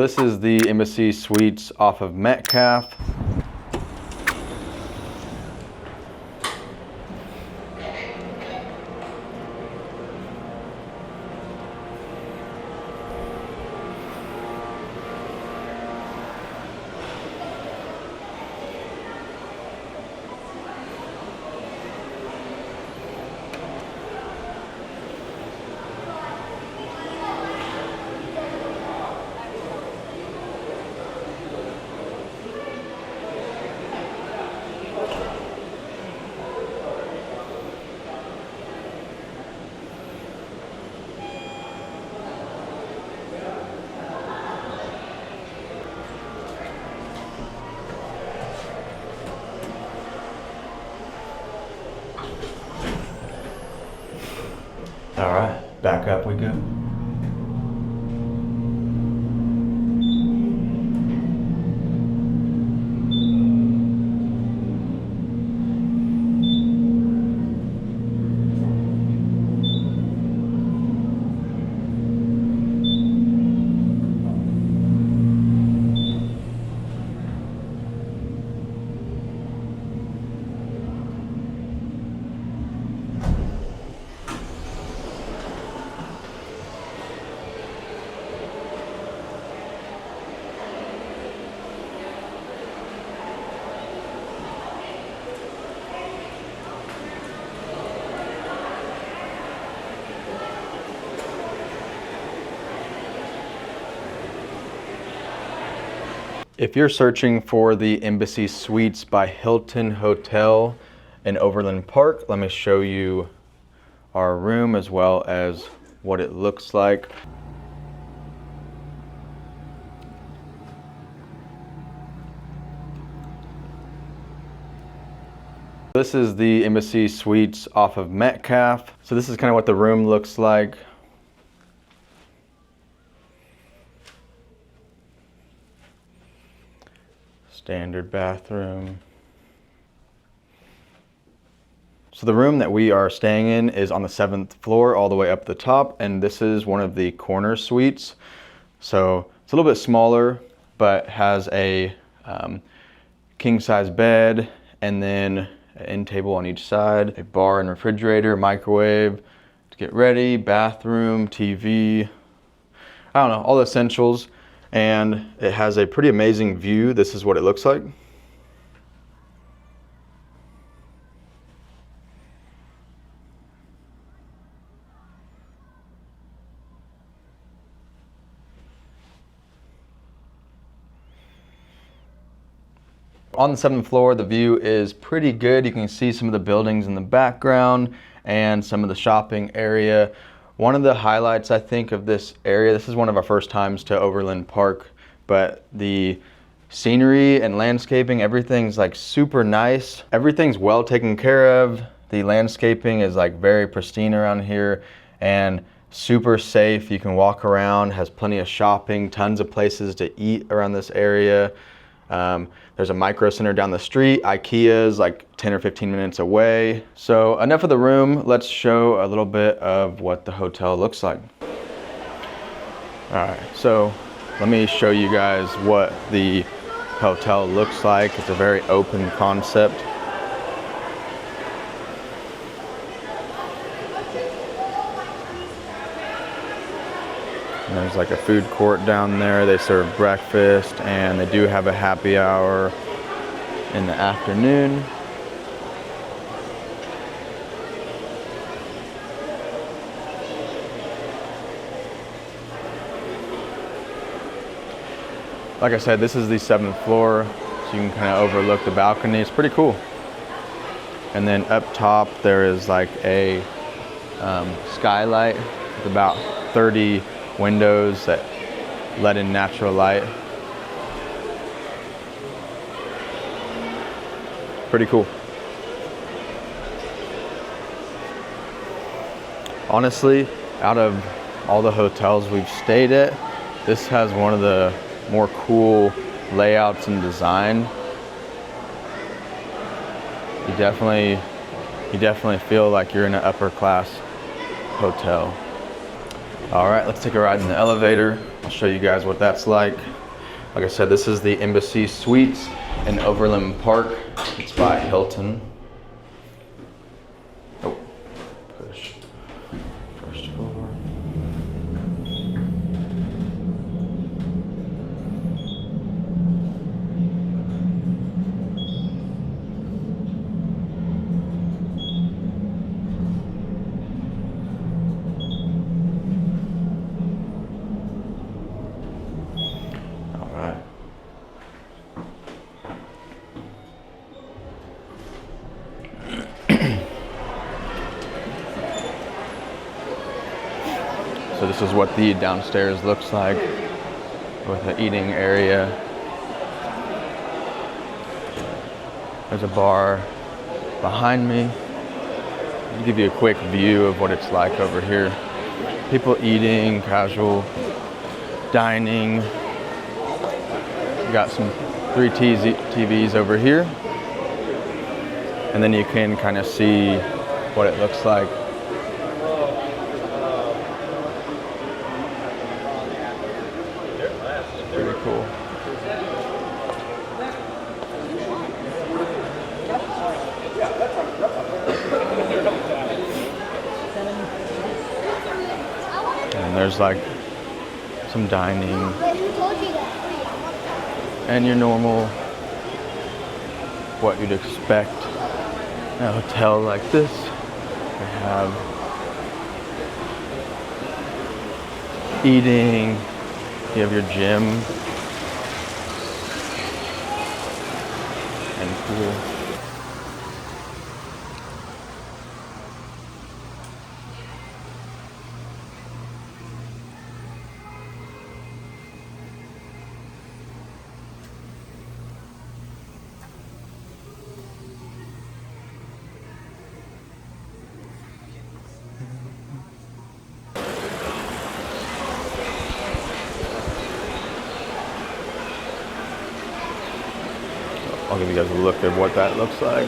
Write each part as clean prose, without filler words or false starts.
This is the Embassy Suites off of Metcalf. All right, back up we go. If you're searching for the Embassy Suites by Hilton Hotel in Overland Park, let me show you our room as well as what it looks like. This is the Embassy Suites off of Metcalf. So this is kind of what the room looks like. Standard bathroom. So the room that we are staying in is on the 7th floor all the way up the top, and this is one of the corner suites. So it's a little bit smaller, but has a king size bed and then an end table on each side, a bar and refrigerator, microwave to get ready, bathroom, TV, I don't know, all the essentials. And it has a pretty amazing view. This is what it looks like. On the 7th floor, the view is pretty good. You can see some of the buildings in the background and some of the shopping area. One of the highlights, I think, of this area, this is one of our first times to Overland Park, but the scenery and landscaping, everything's like super nice. Everything's well taken care of. The landscaping is like very pristine around here and super safe. You can walk around, has plenty of shopping, tons of places to eat around this area. There's a micro center down the street. IKEA is like 10 or 15 minutes away. So enough of the room. Let's show a little bit of what the hotel looks like. All right, so let me show you guys what the hotel looks like. It's a very open concept. And there's like a food court down there. They serve breakfast and they do have a happy hour in the afternoon. Like I said, this is the 7th floor, so you can kind of overlook the balcony. It's pretty cool. And then up top there is like a skylight with about 30 windows that let in natural light. Pretty cool. Honestly, out of all the hotels we've stayed at, this has one of the more cool layouts and design. You definitely feel like you're in an upper class hotel. All right, let's take a ride in the elevator. I'll show you guys what that's like. Like I said, this is the Embassy Suites in Overland Park. It's by Hilton. Oh, push. First floor. So this is what the downstairs looks like with an eating area. There's a bar behind me. I'll give you a quick view of what it's like over here. People eating, casual dining. You got some 3 TVs over here. And then you can kind of see what it looks like. Pretty cool. And there's like some dining and your normal, what you'd expect in a hotel like this. They have eating. You have your gym and pool. I'll give you guys a look at what that looks like.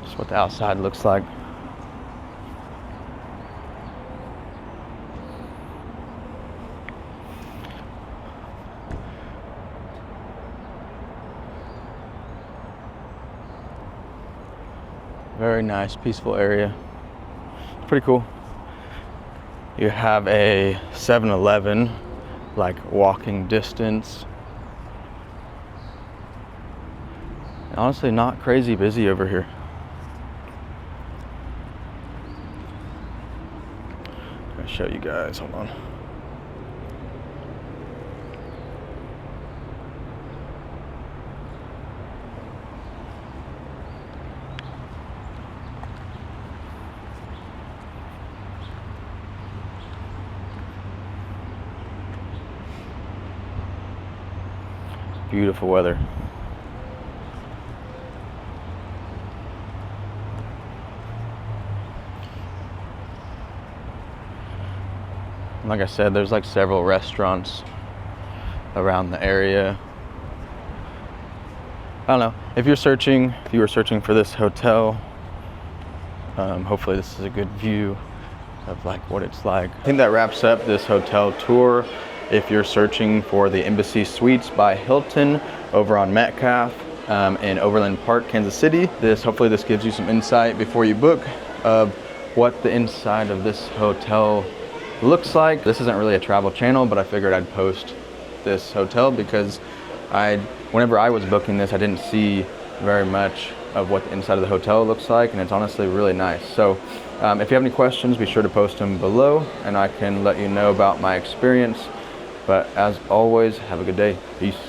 Just what the outside looks like. Very nice, peaceful area. Pretty cool. You have a 7-Eleven, like walking distance. Honestly, not crazy busy over here. I'm gonna show you guys, hold on. Beautiful weather. Like I said, there's like several restaurants around the area. I don't know, if you were searching for this hotel, hopefully this is a good view of like what it's like. I think that wraps up this hotel tour. If you're searching for the Embassy Suites by Hilton over on Metcalf in Overland Park, Kansas City, hopefully this gives you some insight before you book of what the inside of this hotel looks like. This isn't really a travel channel, but I figured I'd post this hotel because whenever I was booking this, I didn't see very much of what the inside of the hotel looks like, and it's honestly really nice. So if you have any questions, be sure to post them below and I can let you know about my experience. But as always, have a good day. Peace.